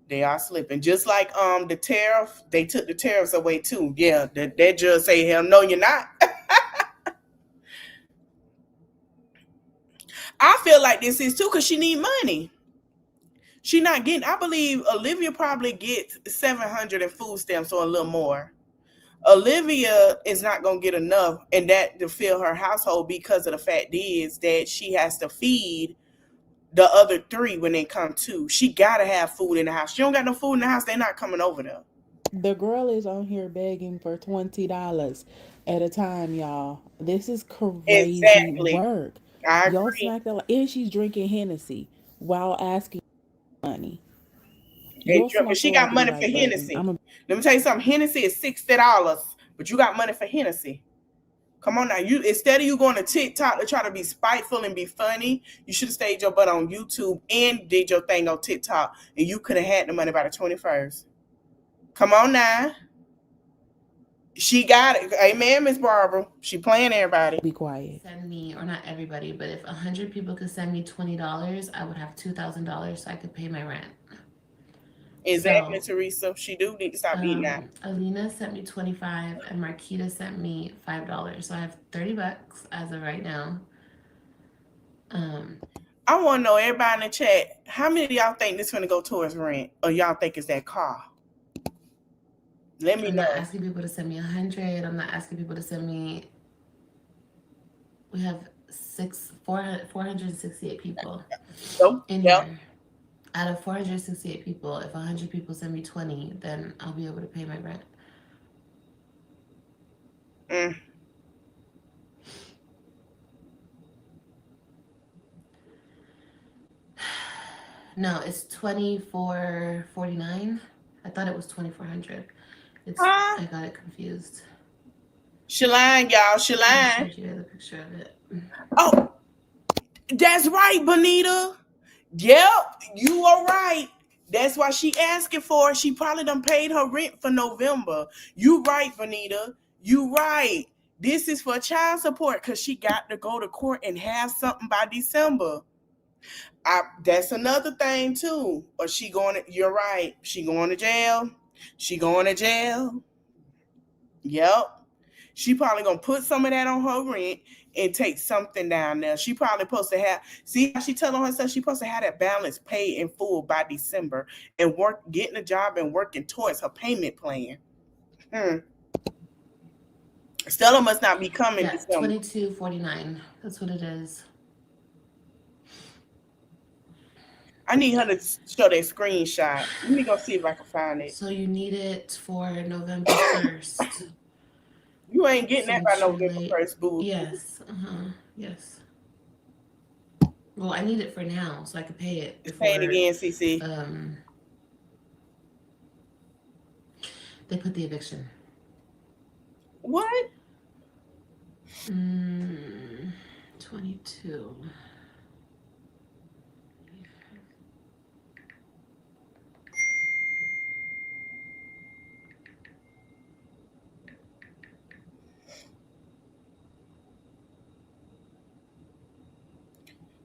They are slipping. Just like the tariff, they took the tariffs away too. Yeah, that judge say, hell no, you're not. I feel like this is too because she need money. She not getting. I believe Olivia probably gets 700 in food stamps or a little more. Olivia is not gonna get enough, and that to fill her household because of the fact is that she has to feed the other three when they come too. She gotta have food in the house. She don't got no food in the house. They're not coming over there.
The girl is on here begging for $20 at a time, y'all. This is crazy
Exactly.
work.
I
Y'all
agree.
smacked the and she's drinking Hennessy while asking money. You'll
But
smack the
she got
likey
money for
right button.
Hennessy. Let me tell you something. Hennessy is $60, but you got money for Hennessy. Come on now. You instead of you going to TikTok to try to be spiteful and be funny, you should have stayed your butt on YouTube and did your thing on TikTok, and you could have had the money by the 21st. Come on now. She got it. Amen, Miss Barbara. She playing everybody.
Be quiet.
Send me, or not everybody, but if 100 people could send me $20, I would have $2,000 so I could pay my rent.
Exactly,
So,
Teresa. She do need to stop eating that.
Alina sent me 25 and Marquita sent me $5. So I have $30 as of right now.
I want to know everybody in the chat. How many of y'all think this is going to go towards rent, or y'all think it's that car? Let me
I'm
know.
not asking people to send me 100. I'm not asking people to send me. We have 468 people in here. Out of 468 people, if 100 people send me 20, then I'll be able to pay my rent. No, it's 2449. I thought it was 2400. I got it confused.
She lying, y'all. She lying.
I showed you the picture of it.
Oh, that's right, Bonita. Yep, you are right. That's why she asking for it. She probably done paid her rent for November. You right, Bonita. You right. This is for child support because she got to go to court and have something by December. That's another thing too. Or she going to, you're right. She going to jail. She going to jail. Yep. She probably gonna put some of that on her rent and take something down there. She probably supposed to have, see how she telling herself she supposed to have that balance paid in full by December and getting a job and working towards her payment plan. Stella must not be coming.
Yeah, 2249. That's what it is.
I need her to show that screenshot. Let me go see if I can find it.
So you need it for November 1st.
You ain't getting that by November 1st, boo.
Yes. Yes. Well, I need it for now so I can pay it before.
Pay it again, CC.
They put the eviction.
What?
22.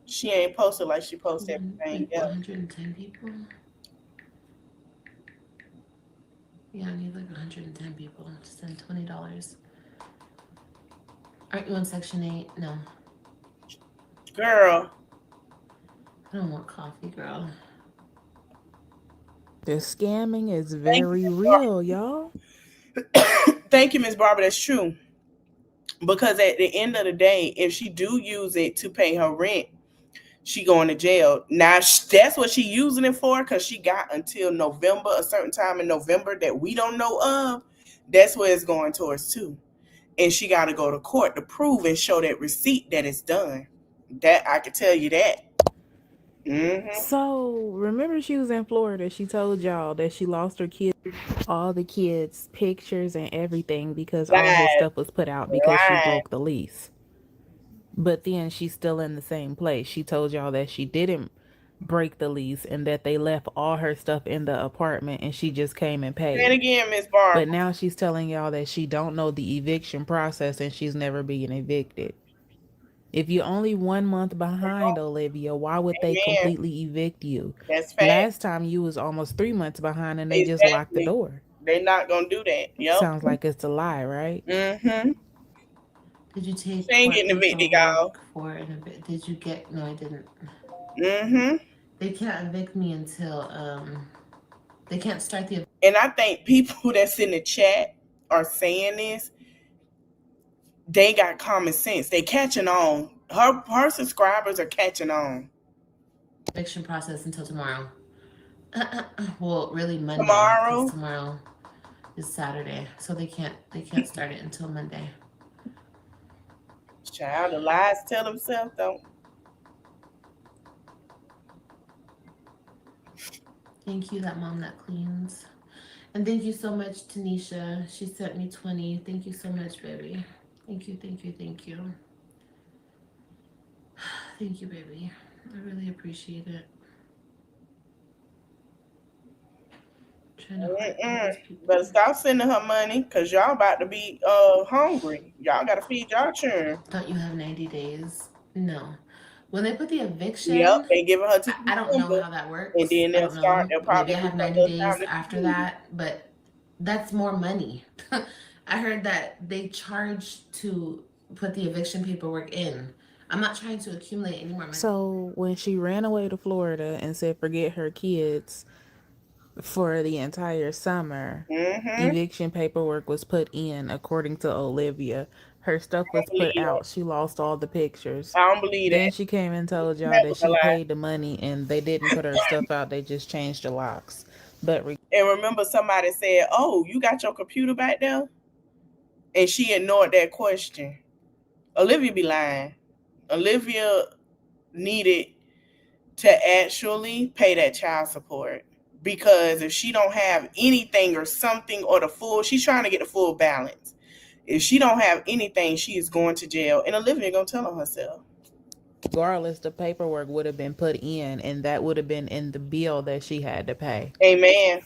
She ain't posted like she posted everything.
Like 110 people. Yeah, I need like 110 people to send $20. Aren't you on Section 8? No.
Girl.
I don't want coffee, girl.
The scamming is very real, y'all.
Thank you, Miss Barbara. That's true. Because at the end of the day, if she do use it to pay her rent, she going to jail. Now that's what she using it for, because she got until November, a certain time in November that we don't know of. That's where it's going towards too. And she got to go to court to prove and show that receipt that it's done. That I can tell you that.
So remember, she was in Florida. She told y'all that she lost her kids, all the kids' pictures and everything because all his
Lies,
stuff was put out because she
lying.
broke the lease. But then she's still in the same place. She told y'all that she didn't break the lease and that they left all her stuff in the apartment and she just came and
Say it
paid.
again, Miss Barbara.
But now she's telling y'all that she don't know the eviction process and she's never being evicted. If you're only 1 month behind, Olivia, why would they
Amen.
completely evict you?
That's fact.
Last time you was almost 3 months behind and they just locked the
Exactly.
door.
They're not gonna do that. Yep.
Sounds like it's a lie, right?
Mm-hmm.
Did you take
She ain't
court
getting evicted, y'all.
paperwork for an evict? Did you get? No, I didn't.
Mm-hmm.
They can't evict me until they can't start the.
And I think people that's in the chat are saying this. They got common sense. They catching on. Her subscribers are catching on.
Eviction process until tomorrow. Well, really Monday, because
Tomorrow,
tomorrow is Saturday, so they can't start it until Monday.
child, the lies tell themselves, don't.
Thank you, that mom that cleans. And thank you so much, Tanisha. She sent me 20. Thank you so much, baby. Thank you, thank you, thank you. Thank you, baby. I really appreciate it. Trying to heart all these people.
But stop sending her money, because y'all about to be hungry. Y'all got to feed y'all children.
Don't you have 90 days? No. When they put the eviction,
Yep, they giving her to
I don't know
December,
how that works.
and then
I
they'll
don't
start.
know.
They'll
Maybe
probably
I
give
have
her a
90
little
days
time to
after
choose.
that, but that's more money. I heard that they charge to put the eviction paperwork in. I'm not trying to accumulate any more money.
So when she ran away to Florida and said forget her kids for the entire summer,
Mm-hmm.
eviction paperwork was put in according to Olivia. Her stuff
I don't
was put
believe
out.
that.
She lost all the pictures.
I don't believe
Then
that.
she came and told y'all
Never
that
gonna
she
lie.
paid the money and they didn't put her stuff out. They just changed the locks. But
And remember, somebody said, "Oh, you got your computer back there?" And she ignored that question. Olivia be lying. Olivia needed to actually pay that child support, because if she don't have anything or something, or the full, she's trying to get the full balance. If she don't have anything, she is going to jail, and Olivia gonna tell on herself.
regardless, the paperwork would have been put in and that would have been in the bill that she had to pay.
Amen.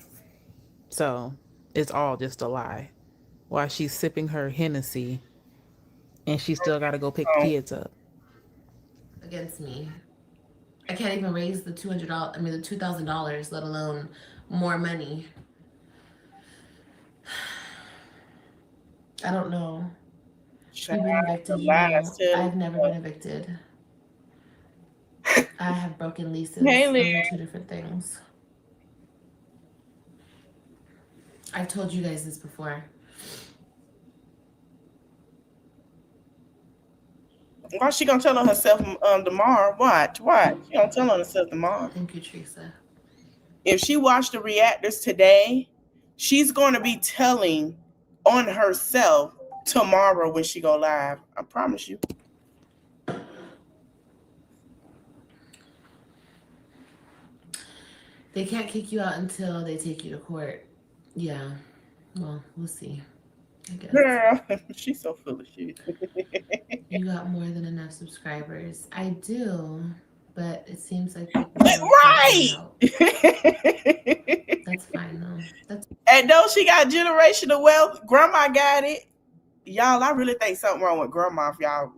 So it's all just a lie. While she's sipping her Hennessy and she still got to go pick the
So,
kids up.
Against me. I can't even raise the $200. I mean, the $2,000, let alone more money. I don't know.
child,
You've been evicted,
the
you
lies
know.
tell
I've never been
themselves.
evicted. I have broken
Hey,
leases.
Liz.
Those are two different things. I've told you guys this before.
Why she gonna tell on herself tomorrow? Watch. She gonna tell on herself tomorrow.
Thank you, Teresa.
If she watched the reactors today, she's gonna be telling on herself tomorrow when she go live. I promise you.
They can't kick you out until they take you to court. Yeah. Well, we'll see. I guess.
Girl, she's so full of shit.
You got more than enough subscribers. I do, but it seems like people
Right.
help. That's fine though. That's
And though she got generational wealth, grandma got it. Y'all, I really think something wrong with grandma. If y'all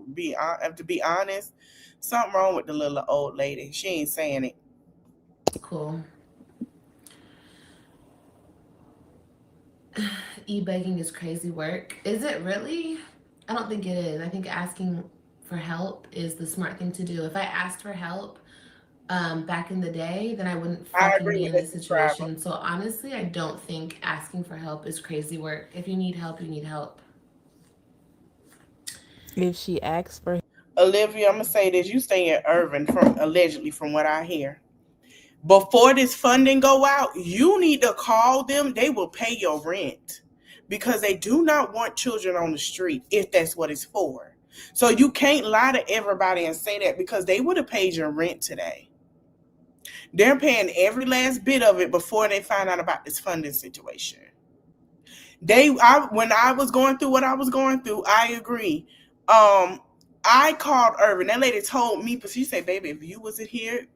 have to be honest, something wrong with the little old lady. She ain't saying it.
cool. E-begging is crazy work. Is it really? I don't think it is. I think asking for help is the smart thing to do. If I asked for help back in the day, then I wouldn't fucking be in this situation. So honestly, I don't think asking for help is crazy work. If you need help, you need help.
If she asks for
Olivia, I'm gonna say this: you stay in Irving, from allegedly, from what I hear. Before this funding go out, you need to call them. They will pay your rent because they do not want children on the street if that's what it's for. So you can't lie to everybody and say that because they would have paid your rent today. They're paying every last bit of it before they find out about this funding situation. When I was going through what I was going through, I agree. I called Irvin. That lady told me, but she said, "Baby, if you wasn't here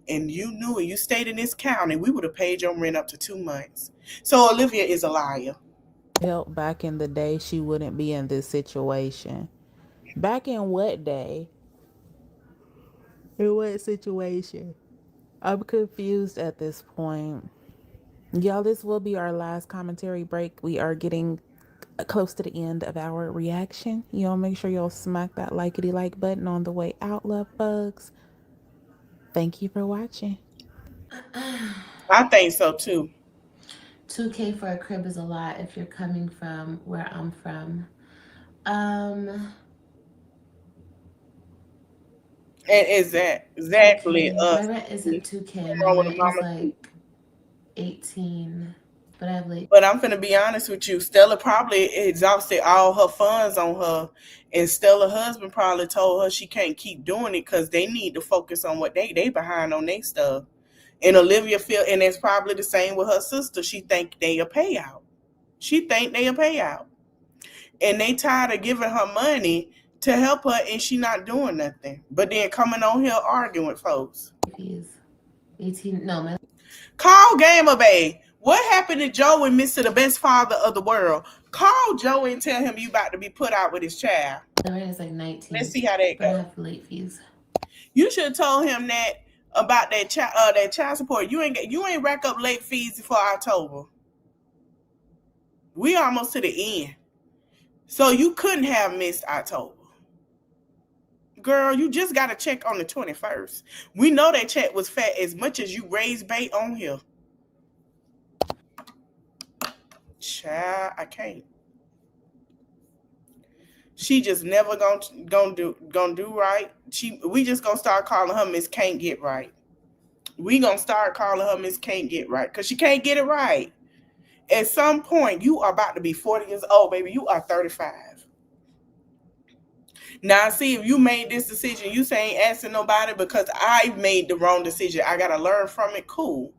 and you knew and you stayed in this county, we would have paid your rent up to 2 months." So Olivia is a liar.
help back in the day, she wouldn't be in this situation. Back in what day? In what situation? I'm confused at this point. Y'all, this will be our last commentary break. We are getting close to the end of our reaction. Y'all make sure y'all smack that likety like button on the way out, love bugs. Thank you for watching.
I think so too.
2K for a crib is a lot if you're coming from where I'm from. Um,
And is that exactly
2K. My
us?
rent isn't 2K.
Come
My
on with a
rent is
mama too.
like 18. But I have late.
But I'm finna be honest with you. Stella probably exhausted all her funds on her, and Stella's husband probably told her she can't keep doing it because they need to focus on what they behind on their stuff. And Olivia feel, and it's probably the same with her sister. She think they a payout. She think they a payout, and they tired of giving her money to help her, and she not doing nothing. But then coming on here arguing with folks.
Fees. 18. No, my
Call Gamer Bay. What happened to Joe and Mr. the best father of the world? Call Joe and tell him you about to be put out with his child.
rent is like 19.
Let's see how that
But I
goes.
have late fees.
You should have told him that about that child support. You ain't rack up late fees before October. We almost to the end. So you couldn't have missed October. Girl, you just got a check on the 21st. We know that check was fat as much as you raised bait on here. Child, I can't. She just never gonna do right. We just gonna start calling her Miss Can't Get Right. We gonna start calling her Miss Can't Get Right because she can't get it right. At some point, you are about to be 40 years old, baby. You are 35. Now, see, if you made this decision, you say ain't asking nobody because I made the wrong decision. I gotta learn from it. Cool.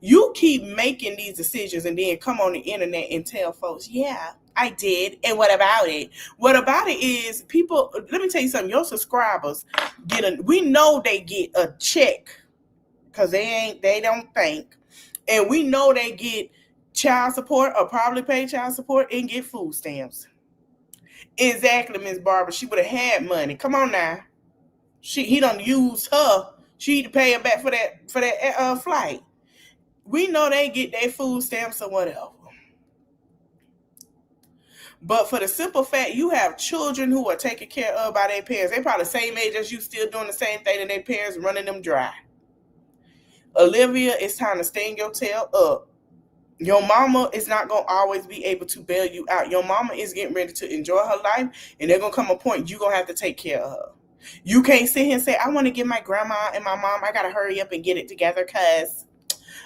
You keep making these decisions and then come on the internet and tell folks, yeah, I did. And what about it? What about it is people, let me tell you something, your subscribers we know they get a check because they don't think. And we know they get child support or probably pay child support and get food stamps. Exactly, Miss Barbara. She would have had money. Come on now. He done used her. She need to pay her back for that flight. We know they get their food stamps or whatever. But for the simple fact you have children who are taken care of by their parents, they probably the same age as you, still doing the same thing, and their parents running them dry. Olivia, it's time to stand your tail up. Your mama is not going to always be able to bail you out. Your mama is getting ready to enjoy her life, and there's going to come a point you're going to have to take care of her. You can't sit here and say, I want to give my grandma and my mom, I got to hurry up and get it together because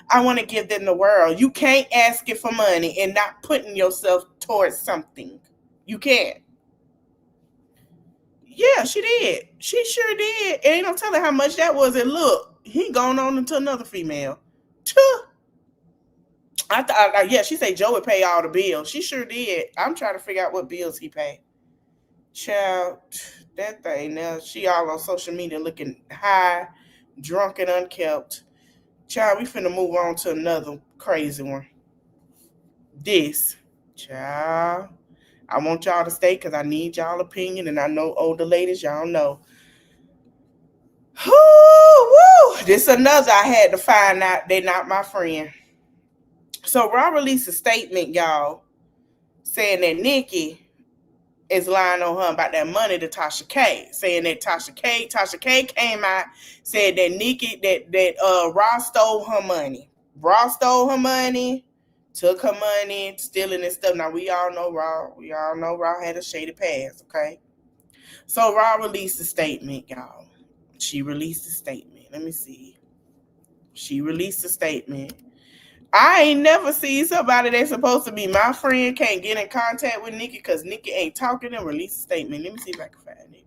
I want to give them the world. You can't ask it for money and not putting yourself towards something. You can't. Yeah, she did. She sure did. And ain't no telling how much that was. And look, he gone on into another female. I thought, yeah, she said Joe would pay all the bills. She sure did. I'm trying to figure out what bills he paid. Child, that thing now, she all on social media looking high, drunk, and unkept. Child, we finna move on to another crazy one. This, child, I want y'all to stay because I need y'all opinion, and I know older ladies, y'all know. Woo! This another I had to find out they not my friend. So Rob released a statement, y'all, saying that Nikki is lying on her about that money to Tasha K, saying that Tasha K came out, said that Nikki, that Ross stole her money. Ross stole her money, took her money, stealing and stuff. Now we all know Raw had a shady past, okay? So Raw released a statement, y'all. She released a statement. Let me see. She released a statement. I ain't never seen somebody that's supposed to be my friend can't get in contact with Nikki because Nikki ain't talking and release a statement. Let me see if I can find it.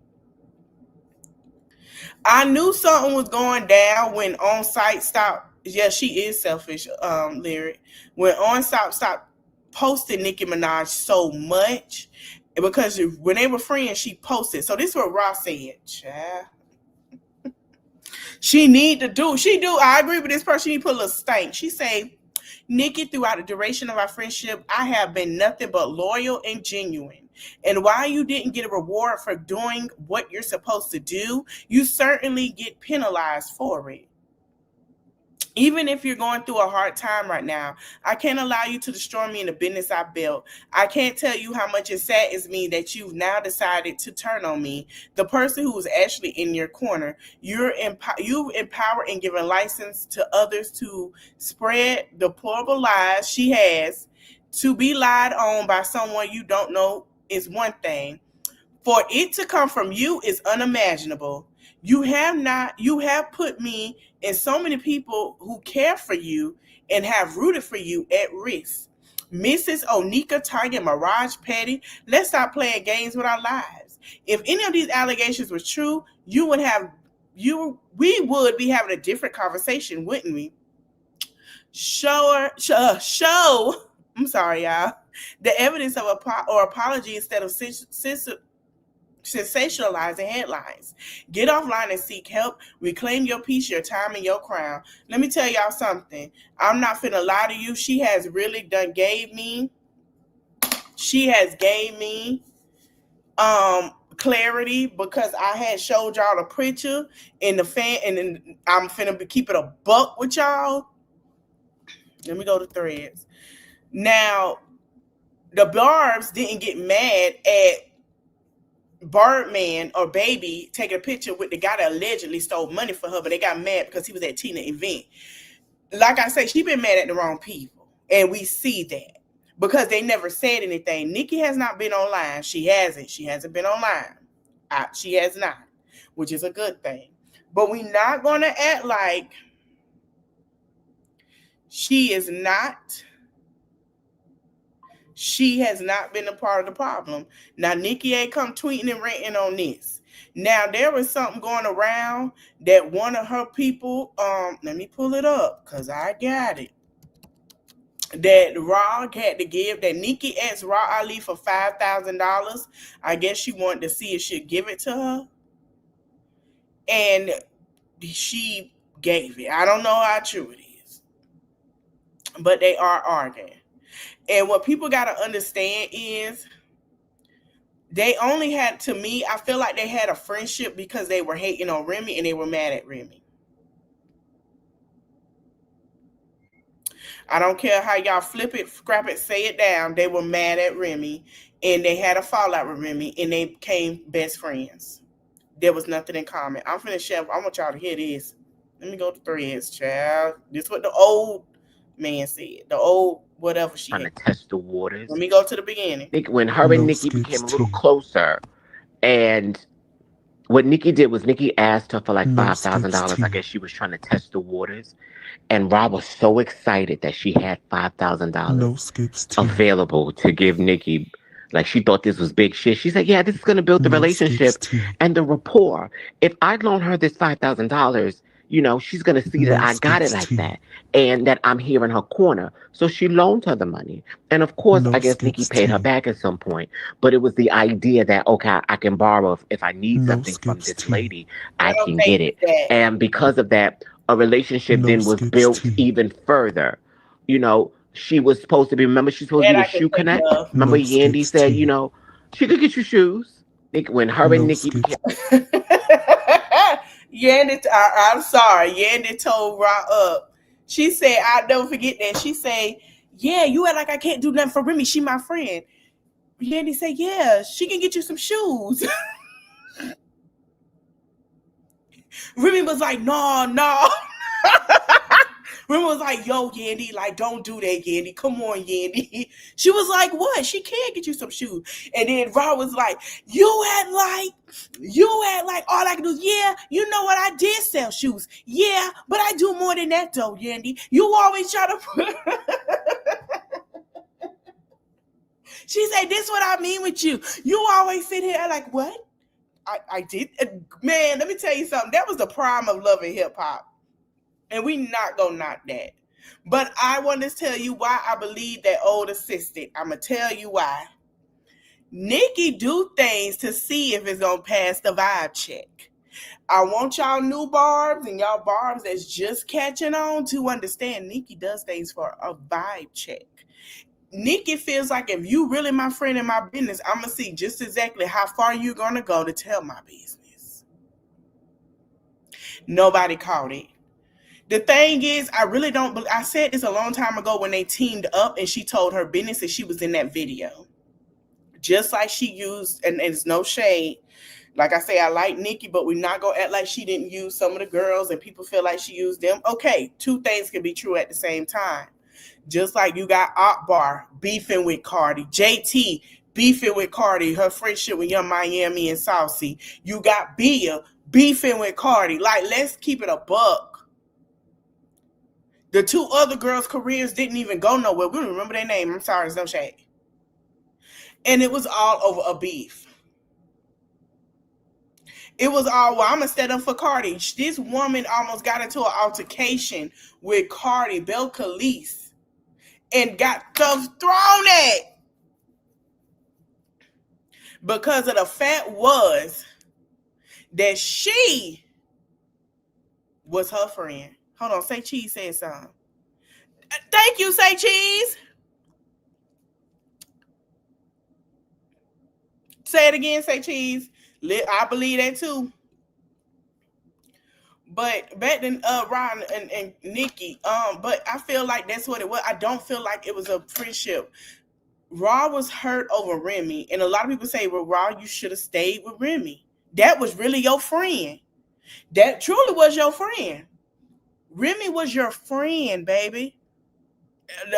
I knew something was going down when On Site stopped. Yeah, she is selfish, Lyric. When On Site stopped posting Nicki Minaj so much, because when they were friends, she posted. So this is what Ross said. Child. She need to do. She do. I agree with this person. She need to put a little stank. She say, Nikki, throughout the duration of our friendship, I have been nothing but loyal and genuine. And while you didn't get a reward for doing what you're supposed to do, you certainly get penalized for it. Even if you're going through a hard time right now, I can't allow you to destroy me in the business I built. I can't tell you how much it saddens me that you've now decided to turn on me, the person who was actually in your corner. You've empowered and given license to others to spread deplorable lies she has. To be lied on by someone you don't know is one thing. For it to come from you is unimaginable. You have put me and so many people who care for you and have rooted for you at risk. Mrs. Onika, Tanya, Mirage, Petty, let's stop playing games with our lives. If any of these allegations were true, we would be having a different conversation, wouldn't we? Show, I'm sorry, y'all, the evidence of apology instead of sensationalizing headlines. Get offline and seek help. Reclaim your peace, your time, and your crown. Let me tell y'all something. I'm not finna lie to you. She has really gave me clarity because I had showed y'all the picture in the fan, and then I'm finna keep it a buck with y'all. Let me go to Threads. Now, the Barbs didn't get mad at Birdman or Baby taking a picture with the guy that allegedly stole money for her, but they got mad because he was at Tina event. Like I say, she been mad at the wrong people, and we see that because they never said anything. Nikki has not been online. She hasn't been online. She has not, which is a good thing. But we're not going to act like she has not been a part of the problem. Now, Nikki ain't come tweeting and ranting on this. Now, there was something going around that one of her people, let me pull it up because I got it, that Nikki asked Raw Ali for $5,000. I guess she wanted to see if she'd give it to her. And she gave it. I don't know how true it is. But they are arguing. And what people got to understand is they only had, to me, I feel like they had a friendship because they were hating on Remy and they were mad at Remy. I don't care how y'all flip it, scrap it, say it down. They were mad at Remy and they had a fallout with Remy and they became best friends. There was nothing in common. I'm finna share. I want y'all to hear this. Let me go to Threads, child. This is what the old man said. The old whatever she
trying
had.
to test the waters.
Let me go to the beginning.
When her and Nikki became a little closer, and what Nikki did was Nikki asked her for like $5,000. I guess she was trying to test the waters. And Rob was so excited that she had $5,000 available to give Nikki. Like, she thought this was big shit. She said, yeah, this is going to build the relationship and the rapport. If I loan her this $5,000, she's going to see that I got it like that and that I'm here in her corner. So she loaned her the money. And of course, I guess Nikki paid her back at some point. But it was the idea that, okay, I can borrow if I need something from this lady, I can get it. And because of that, a relationship then was built even further. She was supposed to be, remember, she's supposed to be a shoe connect. Remember, Yandy said, she could get you shoes. When her and Nikki became.
Yandy, I'm sorry. Yandy told Ra up. She said, I'll never forget that. She said, yeah, you act like I can't do nothing for Remy. She my friend. Yandy said, yeah, she can get you some shoes. Remy was like, no. Remy was like, yo, Yandy, like, don't do that, Yandy. Come on, Yandy. She was like, what? She can get you some shoes. And then Rob was like, you act like all I can do is, yeah, you know what? I did sell shoes. Yeah, but I do more than that though, Yandy. You always try to put She said, this is what I mean with you. You always sit here like, what? I did. Man, let me tell you something. That was the prime of love and hip hop. And we not gonna knock that. But I want to tell you why I believe that old assistant. I'm going to tell you why. Nikki do things to see if it's going to pass the vibe check. I want y'all new barbs and y'all barbs that's just catching on to understand Nikki does things for a vibe check. Nikki feels like if you really my friend in my business, I'm going to see just exactly how far you're going to go to tell my business. Nobody caught it. The thing is, I really don't, I said this a long time ago when they teamed up and she told her business and she was in that video. Just like she used, and it's no shade. Like I say, I like Nikki, but we're not going to act like she didn't use some of the girls and people feel like she used them. Okay, two things can be true at the same time. Just like you got Akbar beefing with Cardi, JT beefing with Cardi, her friendship with Young Miami and Saucy. You got Bia beefing with Cardi. Like, let's keep it a buck. The two other girls' careers didn't even go nowhere. We don't remember their name. I'm sorry, it's no shade. And it was all over a beef. It was all, well, I'm going to stand up for Cardi. This woman almost got into an altercation with Cardi, Bel Khalees, and got stuff thrown at. Because of the fact was that she was her friend. Hold on, Say Cheese said something. Thank you, Say Cheese. Say it again, Say Cheese. I believe that too. But back then, Ron and Nikki, but I feel like that's what it was. I don't feel like it was a friendship. Raw was hurt over Remy, and a lot of people say, well, Raw, you should have stayed with Remy. That was really your friend. That truly was your friend. Remy was your friend, baby.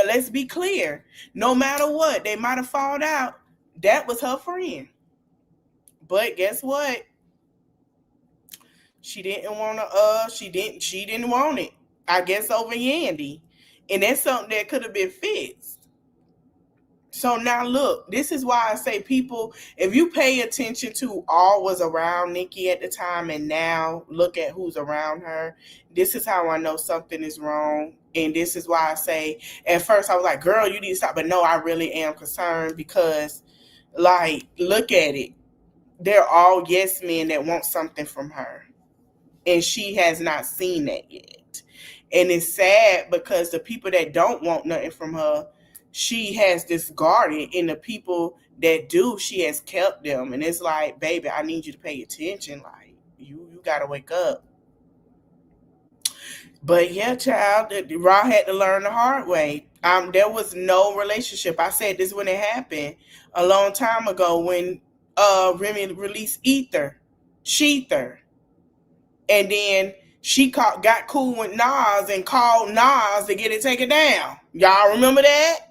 Let's be clear. No matter what, they might have fallen out. That was her friend. But guess what? She didn't want to, she didn't want it. I guess over Yandy. And that's something that could have been fixed. So now look, this is why I say people, if you pay attention to all was around Nikki at the time and now look at who's around her, this is how I know something is wrong. And this is why I say, at first I was like, girl, you need to stop. But no, I really am concerned because, like, look at it. They're all yes men that want something from her. And she has not seen that yet. And it's sad because the people that don't want nothing from her, she has discarded, and the people that do, she has kept them. And it's like, baby, I need you to pay attention. Like, you got to wake up. But yeah, child, Raw had to learn the hard way. There was no relationship. I said this when it happened a long time ago when Remy released Sheether. And then she got cool with Nas and called Nas to get it taken down. Y'all remember that?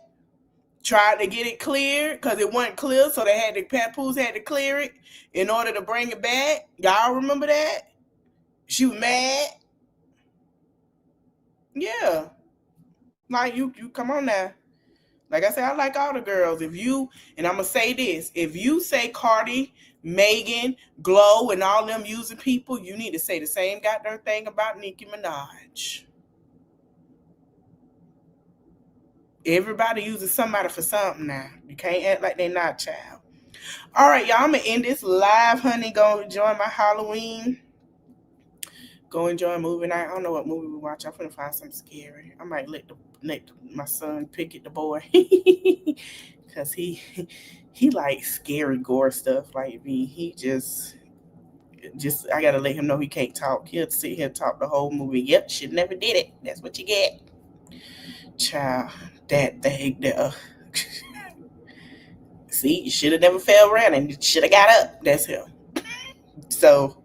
Tried to get it cleared because it wasn't clear, so Papoose had to clear it in order to bring it back. Y'all remember that? She was mad. Yeah. Like, you come on now. Like I said, I like all the girls. And I'm going to say this, if you say Cardi, Megan, Glow, and all them using people, you need to say the same goddamn thing about Nicki Minaj. Everybody uses somebody for something now. You can't act like they're not, child. All right, y'all, I'm going to end this live, honey. Go enjoy my Halloween. Go enjoy a movie night. I don't know what movie we watch. I'm going to find something scary. I might let my son pick it, the boy. Because he likes scary gore stuff like me. He just I got to let him know he can't talk. He'll sit here and talk the whole movie. Yep, should never did it. That's what you get. Child, that thing there. See, you should have never fell around and you should have got up. That's him. So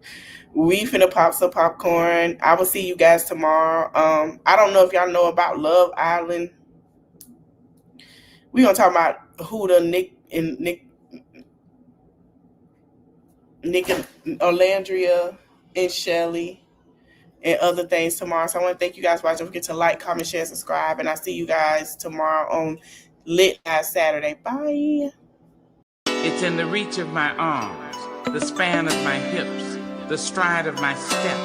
We finna pop some popcorn. I will see you guys tomorrow. I don't know if y'all know about Love Island. We gonna talk about Huda, Nick and Olandria and Shelly and other things tomorrow. So I want to thank you guys for watching. Don't forget to like, comment, share, subscribe, and I'll see you guys tomorrow on Lit Night Saturday. Bye.
It's in the reach of my arms, the span of my hips, the stride of my step,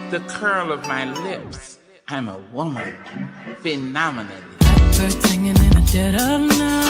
the curl of my lips. I'm a woman, phenomenally.
Birds singing in the dead of night.